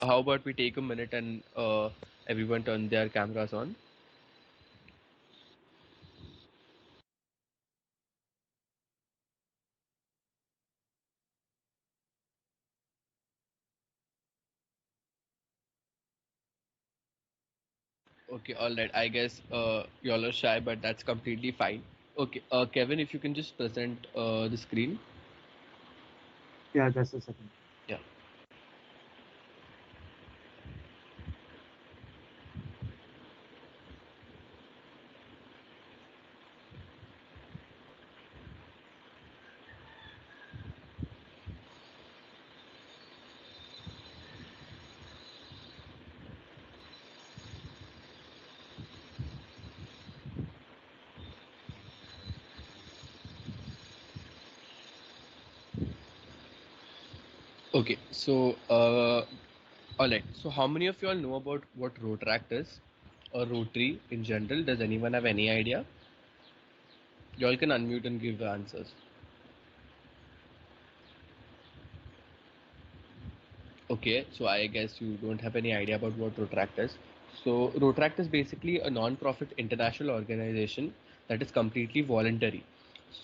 how about we take a minute and everyone turn their cameras on? Okay, all right. I guess y'all are shy, but that's completely fine. Okay, Kevin, if you can just present the screen. Yeah, just a second. Yeah. Okay, so all right. So how many of y'all know about what Rotaract is or Rotary in general? Does anyone have any idea? Y'all can unmute and give answers. Okay, so I guess you don't have any idea about what Rotaract is. So Rotaract is basically a non-profit international organization that is completely voluntary.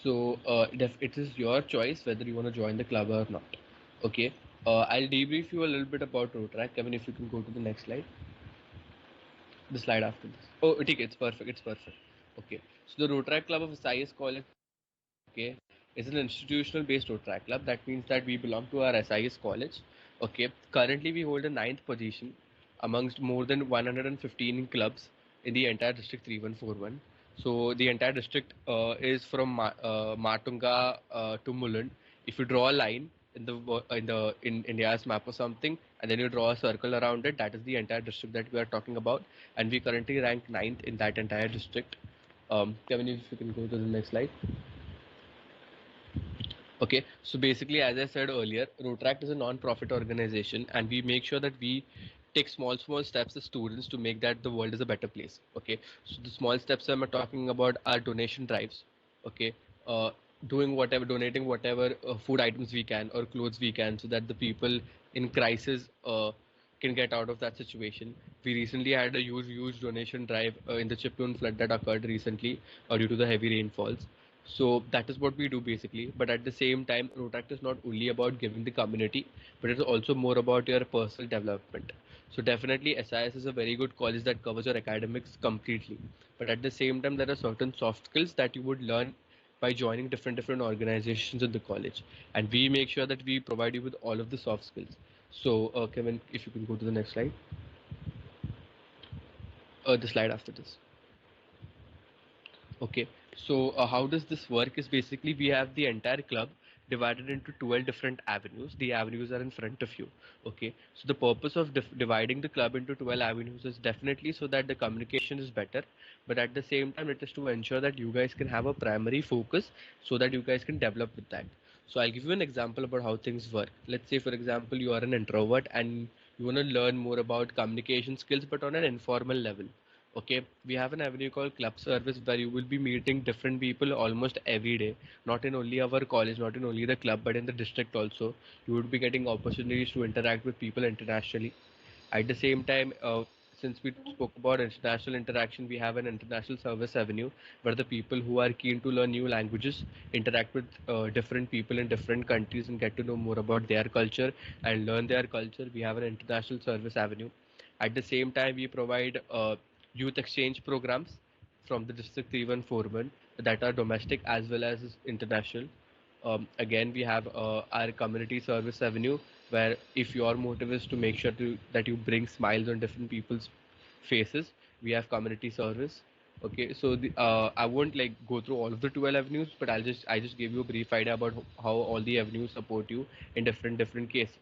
So it is your choice whether you want to join the club or not. Okay, I'll debrief you a little bit about Rotaract. Kevin, if you can go to the next slide, the slide after this. Oh, okay, it's perfect. It's perfect. Okay, so the Rotaract Club of SIS College, okay, is an institutional based Rotaract club. That means that we belong to our SIS college. Okay, currently we hold a ninth position amongst more than 115 clubs in the entire district 3141. So the entire district is from Matunga to Mulund. If you draw a line in India's map or something, and then you draw a circle around it, that is the entire district that we are talking about, and we currently rank ninth in that entire district. Kevin, if you can go to the next slide. Okay, so basically, as I said earlier, Rotaract is a non-profit organization, and we make sure that we take small steps as students to make that the world is a better place. Okay, so the small steps I'm talking about are donation drives. Okay, uh, doing whatever, donating whatever food items we can or clothes we can, so that the people in crisis can get out of that situation. We recently had a huge donation drive in the Chiploon flood that occurred recently due to the heavy rainfalls. So that is what we do basically. But at the same time, Rotact is not only about giving the community, but it's also more about your personal development. So definitely SIS is a very good college that covers your academics completely. But at the same time, there are certain soft skills that you would learn by joining different organizations in the college. And we make sure that we provide you with all of the soft skills. So Kevin, if you can go to the next slide, the slide after this. Okay, so how does this work is basically we have the entire club divided into 12 different avenues. The avenues are in front of you. Okay, so the purpose of dividing the club into 12 avenues is definitely so that the communication is better, but at the same time, it is to ensure that you guys can have a primary focus so that you guys can develop with that. So I'll give you an example about how things work. Let's say, for example, you are an introvert and you want to learn more about communication skills, but on an informal level. Okay, we have an avenue called club service where you will be meeting different people almost every day. Not in only our college, not in only the club, but in the district also. You would be getting opportunities to interact with people internationally. At the same time, since we spoke about international interaction, we have an international service avenue where the people who are keen to learn new languages interact with different people in different countries and get to know more about their culture and learn their culture. We have an international service avenue. At the same time, we provide youth exchange programs from the District 3141 that are domestic as well as international. Again, we have our community service avenue where if your motive is to make sure that you bring smiles on different people's faces, we have community service. Okay, so I won't like go through all of the 12 avenues, but I just gave you a brief idea about how all the avenues support you in different cases.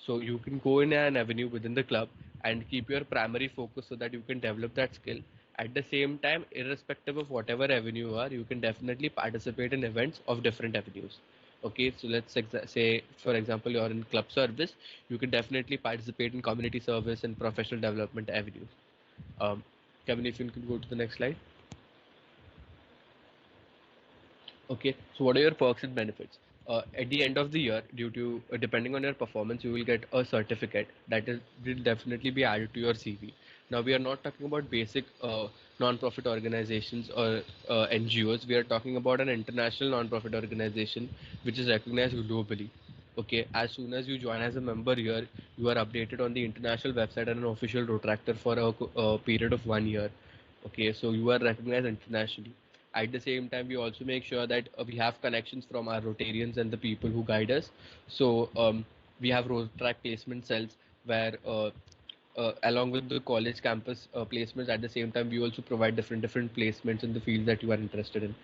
So you can go in an avenue within the club and keep your primary focus so that you can develop that skill. At the same time, irrespective of whatever avenue you are, you can definitely participate in events of different avenues. Okay, so let's say, for example, you're in club service, you can definitely participate in community service and professional development avenues. Um, Kevin, if you can go to the next slide. Okay, so what are your perks and benefits? At the end of the year, due to depending on your performance, you will get a certificate that is will definitely be added to your CV. Now we are not talking about basic non-profit organizations or NGOs. We are talking about an international non-profit organization which is recognized globally. Okay, as soon as you join as a member here, you are updated on the international website and an official Rotractor for a period of 1 year. Okay, so you are recognized internationally. At the same time, we also make sure that we have connections from our Rotarians and the people who guide us. So we have road track placement cells where along with the college campus placements, at the same time we also provide different placements in the fields that you are interested in,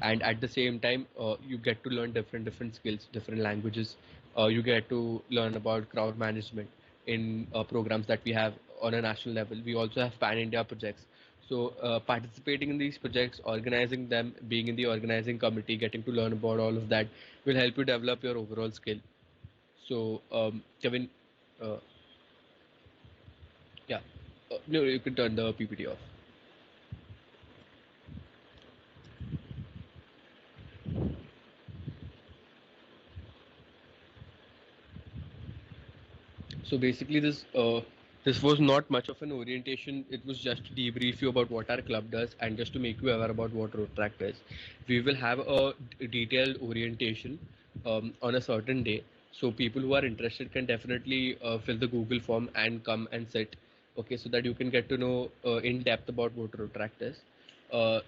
and at the same time you get to learn different skills, different languages. You get to learn about crowd management in programs that we have on a national level. We also have pan India projects. So participating in these projects, organizing them, being in the organizing committee, getting to learn about all of that will help you develop your overall skill. So Kevin, uh, yeah. No, you can turn the PPT off. So basically, this was not much of an orientation. It was just to debrief you about what our club does and just to make you aware about what Road Track is. We will have a detailed orientation on a certain day. So people who are interested can definitely fill the Google form and come and sit. Okay, so that you can get to know in depth about what Road Track is.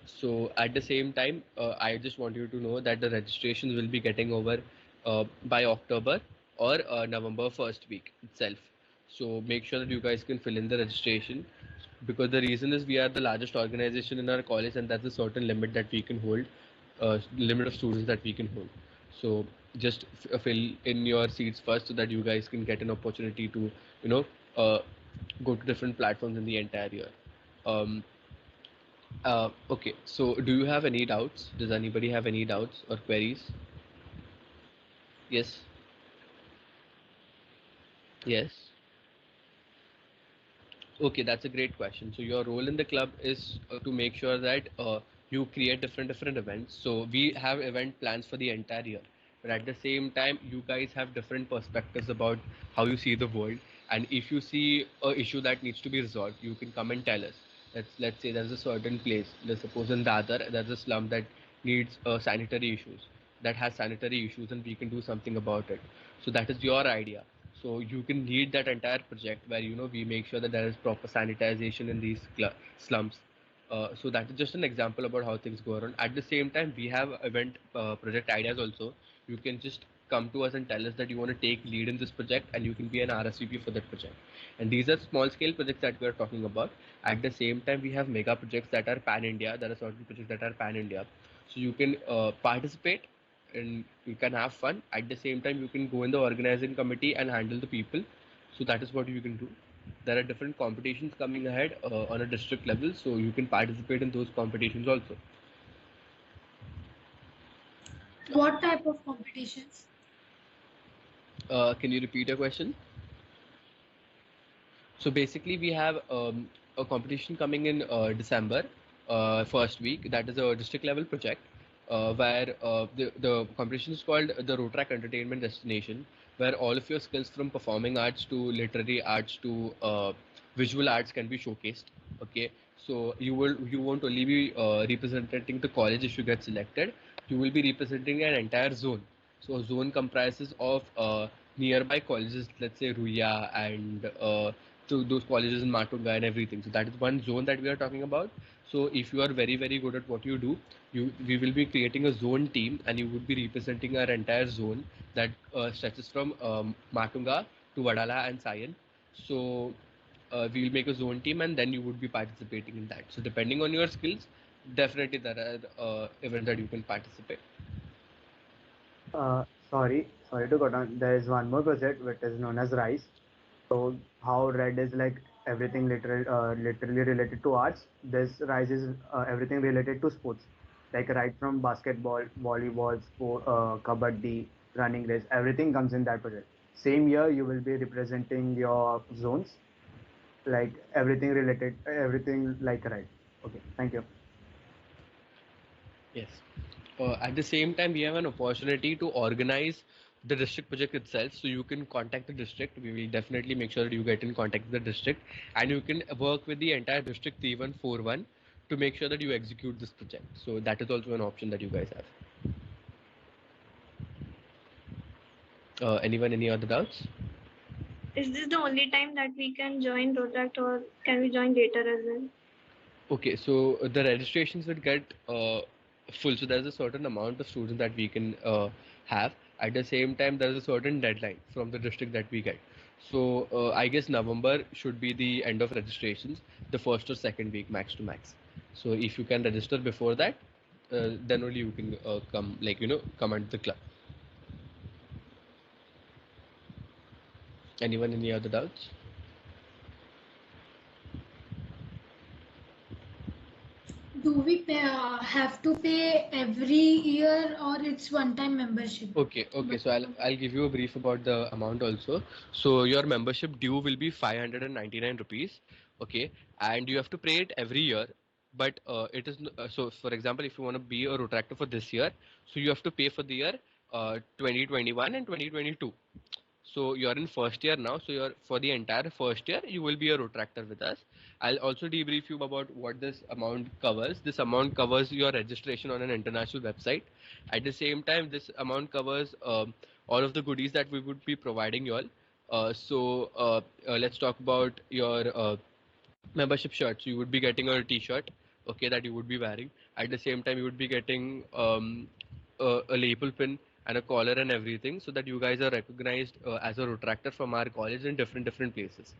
So at the same time, I just want you to know that the registrations will be getting over by October or November first week itself. So make sure that you guys can fill in the registration, because the reason is we are the largest organization in our college and that's a certain limit that we can hold, limit of students that we can hold. So just fill in your seats first so that you guys can get an opportunity to, you know, uh, go to different platforms in the entire year. Um, okay, so do you have any doubts? Does anybody have any doubts or queries? Yes. Yes. Okay, that's a great question. So your role in the club is to make sure that you create different events. So we have event plans for the entire year, but at the same time, you guys have different perspectives about how you see the world. And if you see a issue that needs to be resolved, you can come and tell us. Let's say there's a certain place. Let's suppose in Dadar there's a slum that needs sanitary issues, that has sanitary issues, and we can do something about it. So that is your idea. So you can lead that entire project where we make sure that there is proper sanitization in these slums. So that is just an example about how things go around. At the same time, we have event project ideas also. You can just come to us and tell us that you want to take lead in this project, and you can be an RSVP for that project. And these are small scale projects that we are talking about. At the same time, we have mega projects that are pan India. There are certain projects that are pan India. So you can participate and you can have fun. At the same time, you can go in the organizing committee and handle the people. So that is what you can do. There are different competitions coming ahead on a district level, so you can participate in those competitions also. What type of competitions? Can you repeat your question? So basically, we have a competition coming in December, first week. That is a district level project where the competition is called the Rotrack Entertainment Destination, where all of your skills from performing arts to literary arts to visual arts can be showcased. Okay, so you won't only be representing the college if you get selected. You will be representing an entire zone. So a zone comprises of nearby colleges, let's say Ruya and to those colleges in Matunga and everything. So that is one zone that we are talking about. So if you are very good at what you do, we will be creating a zone team and you would be representing our entire zone that stretches from Matunga to Vadala and Sayan. So we will make a zone team and then you would be participating in that. So depending on your skills, definitely there are events that you can participate. Sorry to cut on. There is one more project which is known as RISE. So how Red is like everything literally related to arts. This RISE is everything related to sports, like right from basketball, volleyball, sport, kabaddi, running race. Everything comes in that project. Same year, you will be representing your zones, like everything related, everything like Red. Okay, thank you. Yes. At the same time, we have an opportunity to organize the district project itself. So you can contact the district. We will definitely make sure that you get in contact with the district, and you can work with the entire district 3141 to make sure that you execute this project. So that is also an option that you guys have. Anyone, any other doubts? Is this the only time that we can join Rotaract, or can we join later as well? Okay, so the registrations will get full. So there's a certain amount of students that we can have. At the same time, there's a certain deadline from the district that we get. So I guess November should be the end of registrations, the first or second week, max to max. So if you can register before that, then only you can come, like come into the club. Anyone, any other doubts? Do we have to pay every year, or it's one-time membership? Okay. So I'll give you a brief about the amount also. So your membership due will be 599 rupees. Okay, and you have to pay it every year. But it is so. For example, if you want to be a Rotractor for this year, so you have to pay for the year 2021 and 2022. So you're in first year now. So you're for the entire first year, you will be a Rotractor with us. I'll also debrief you about what this amount covers. This amount covers your registration on an international website. At the same time, this amount covers all of the goodies that we would be providing you all. Let's talk about your membership shirts. You would be getting a t-shirt, okay, that you would be wearing. At the same time, you would be getting a label pin and a collar and everything, so that you guys are recognized as a Rotractor from our college in different places.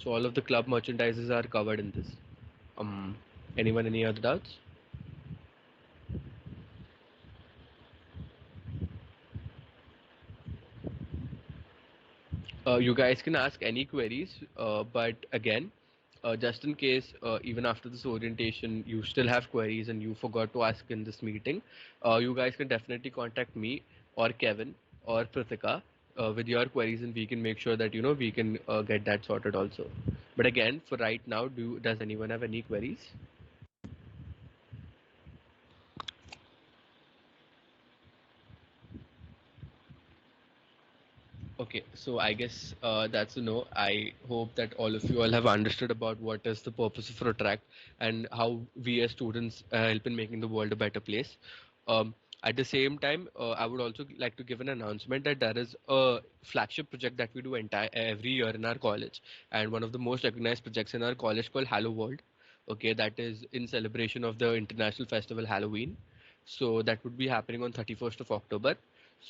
So all of the club merchandises are covered in this. Anyone, any other doubts? You guys can ask any queries, but again, just in case, even after this orientation, you still have queries and you forgot to ask in this meeting, you guys can definitely contact me or Kevin or Prithika with your queries, and we can make sure that we can get that sorted also. But again, for right now, does anyone have any queries? Okay, so I guess that's a no. I hope that all of you all have understood about what is the purpose of Retract and how we as students help in making the world a better place. At the same time, I would also like to give an announcement that there is a flagship project that we do every year in our college, and one of the most recognized projects in our college called Hallow World. Okay, that is in celebration of the international festival Halloween. So that would be happening on 31st of October.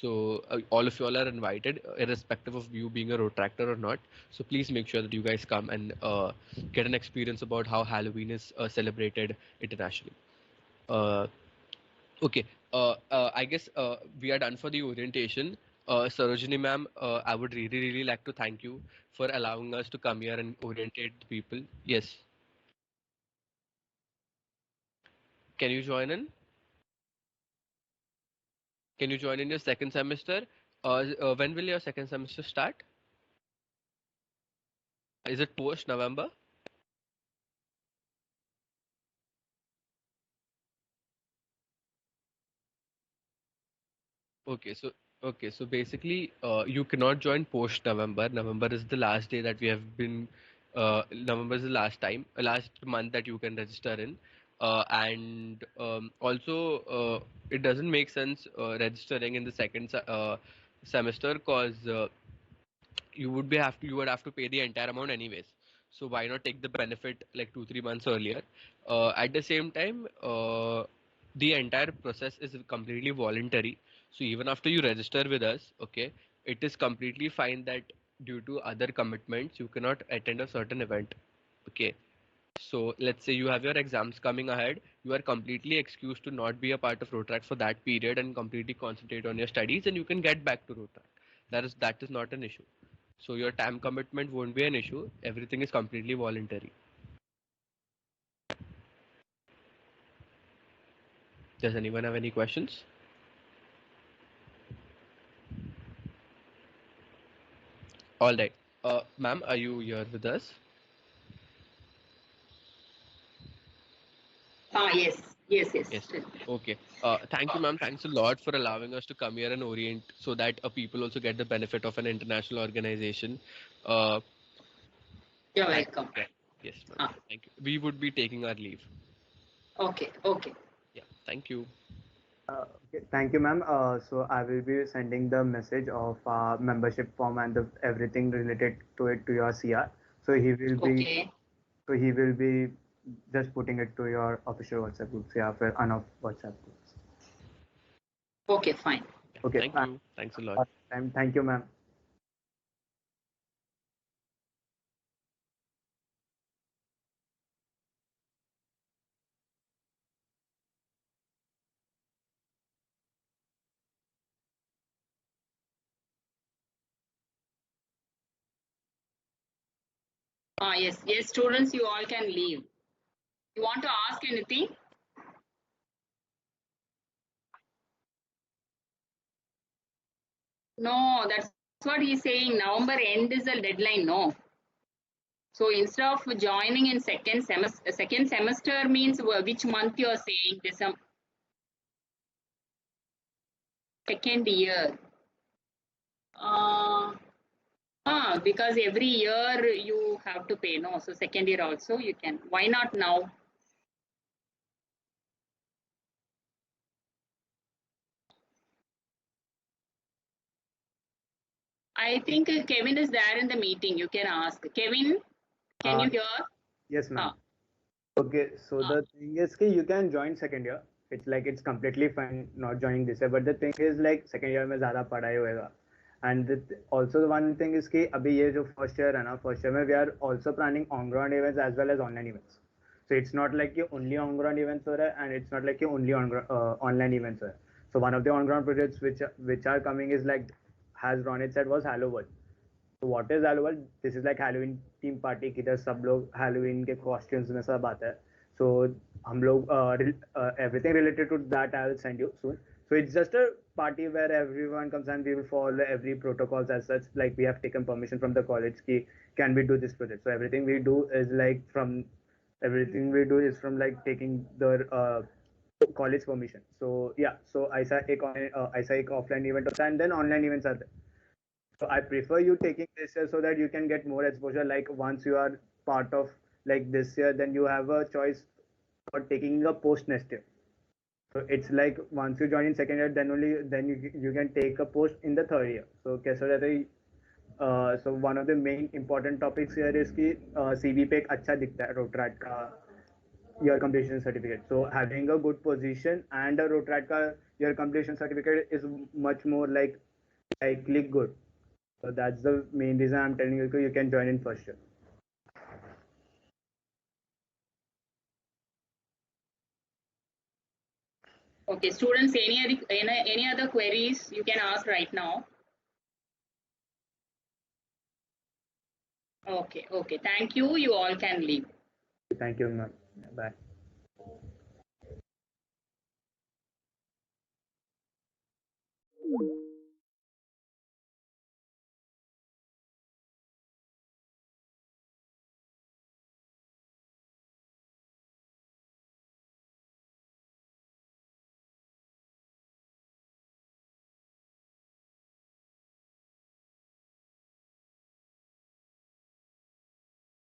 So all of you all are invited, irrespective of you being a Rotractor or not. So please make sure that you guys come and get an experience about how Halloween is celebrated internationally. Uh, okay, I guess we are done for the orientation. Sarojini ma'am, I would really like to thank you for allowing us to come here and orientate the people. Yes, can you join in? Can you join in your second semester? When will your second semester start? Is it post November? Okay, so basically, you cannot join post November. November is the last day that we have been. November is the last time, last month that you can register in, and also it doesn't make sense registering in the second semester, because you would have to pay the entire amount anyways. So why not take the benefit like 2-3 months earlier? At the same time, the entire process is completely voluntary. So even after you register with us, okay, it is completely fine that due to other commitments you cannot attend a certain event. Okay. So let's say you have your exams coming ahead, you are completely excused to not be a part of Rotract for that period and completely concentrate on your studies, and you can get back to Rotract. That is not an issue. So your time commitment won't be an issue. Everything is completely voluntary. Does anyone have any questions? All right. Ma'am, are you here with us? Yes. Yes. Okay. Thank you, ma'am. Thanks a lot for allowing us to come here and orient so that people also get the benefit of an international organization. Uh, You're thank, welcome. yeah. Yes, ma'am. Thank you. We would be taking our leave. Okay. Yeah. Thank you. Okay, thank you, ma'am. So I will be sending the message of membership form and everything related to it to your CR. So Okay. he will be just putting it to your official WhatsApp groups, yeah, for unoff WhatsApp groups. Okay, fine. Yeah. Okay. Thank you. Thanks a lot. Thank you, ma'am. Yes, students, you all can leave. You want to ask anything? No, that's what he's saying. November end is the deadline, no. So instead of joining in second semester means which month you are saying? December, second year. Because every year you have to pay, no. So second year also you can. Why not now? I think Kevin is there in the meeting. You can ask. Kevin, can you hear? Yes, ma'am. Ah. Okay, so the thing is, कि you can join second year. It's completely fine not joining this year. But the thing is like second year में ज़्यादा पढ़ाई होएगा. And also the one thing is कि अभी ये जो first year है ना, first year में we are also planning on-ground events as well as online events. So it's not like कि only on-ground events हो रहा है, and it's not like कि only online events हो रहा है. So one of the on-ground projects which are coming is like, as Ronit said, was Halo World. So what is Halloween? This is like Halloween theme party किधर सब लोग Halloween के costumes में सब आता है. So हम लोग everything related to that I will send you soon. So it's just a party where everyone comes and we will follow every protocols as such. Like we have taken permission from the college कि can we do this project. So everything we do is like taking the college permission. So yeah. So ऐसा एक offline event होता है and then online events are there. So I prefer you taking this year so that you can get more exposure. Like once you are part of like this year, then you have a choice for taking a post next year. So it's like once you join in second year, then you can take a post in the third year. So कैसा रहता है? So one of the main important topics here is कि CV पे एक अच्छा दिखता है रोटरैट का year completion certificate. So having a good position and a rotarad ka year completion certificate is much more like likely good. So that's the main reason I'm telling you you can join in first year. Okay, students, any other queries you can ask right now. Okay. Thank you. You all can leave. Thank you, ma'am. Bye.